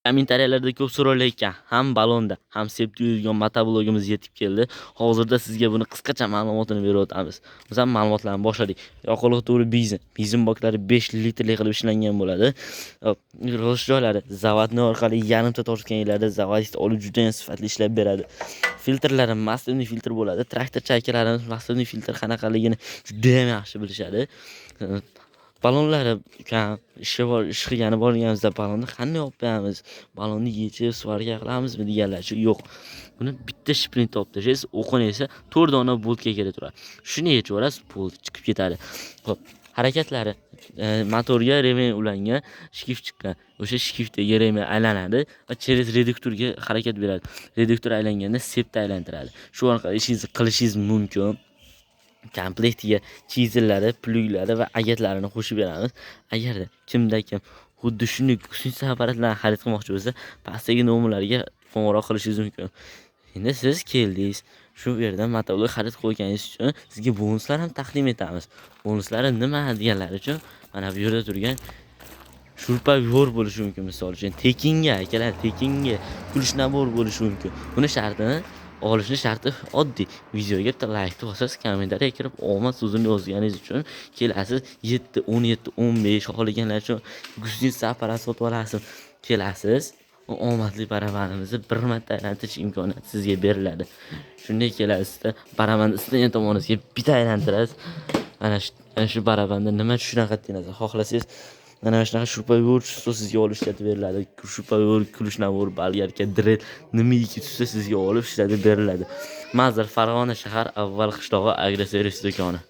Kommentariyalarda ko'p so'ralayotgan ham balonda, ham sepib yurgan motoblogimiz yetib keldi. Hozirda sizga buni qisqacha ma'lumotini berib o'tamiz. Biz ham ma'lumotlarni boshladik. Yoqilg'i to'ri benzin baklari 5 litrli qilib ishlangan bo'ladi. Yig'ilish joylari zavodni orqali yarimta tortganlarda zavodist olib juda ham sifatli ishlab beradi. Filtrlari masivli filtr bo'ladi. Traktor chaykalarimiz masivli filtr qanaqaligini juda ham yaxshi bilishadi. Balonlari kam ish qilgani borganimizda balonni qanday olib qo'yamiz? Balonni yechib svarga qilamizmi deganlarchi yo'q. Buni bitta shplint olib tashlaysiz, o'qini esa 4 dona boltga kelib turadi. Shuni yechib olasiz, bolt chiqib ketadi. Xo'p, harakatlari motorga remen ulangan shkif chiqqan. O'sha shkifdagi remen aylanadi va через reduktorga harakat beradi. Reduktor aylanganda sepni aylantiradi. Shu orqali ishingizni qilishingiz mumkin. Komplektiga chizillari, pluglari va agatlarini qo'shib beramiz. Agarda kim xuddi shunday xususiy apparatlarni xarid qilmoqchi bo'lsa, pastdagi nomerlarga qo'ng'iroq qilishingiz mumkin. Endi siz keldingiz, shu yerdan motoblok xarid qilganingiz uchun sizga bonuslar ham taqdim etamiz. Bonuslari nima deganlar uchun mana bu yerda turgan shurpa-yor bo'lishi mumkin. Misol uchun tekinga, akalar, tekinga kulish nabor bo'lishi mumkin. Buni olishni sharti oddiy. Videoga bitta like bosasiz, kommentariyaga kirib omad so'zini yozganingiz uchun kelasiz 7, 17, 15 xohlaganlar uchun Gustin apparat sotib olasiz. Kelasiz, omadli barabanimizni bir marta aylantirish imkoniyati sizga beriladi. Shunday kelasizda barabanni istagan tomoningizga bitta aylantirasiz. Mana shu barabanda nima shunaqa narsa xohlasangiz mana shunaqa shurpa-yor sizga olib ishlatib beriladi. Shurpa-yor, kulish nabor, balgarka, dret nimaiki tushsa sizga olib ishlatib beriladi. Mazar Farg'ona shahar avval qishlog'i agroservis do'koni.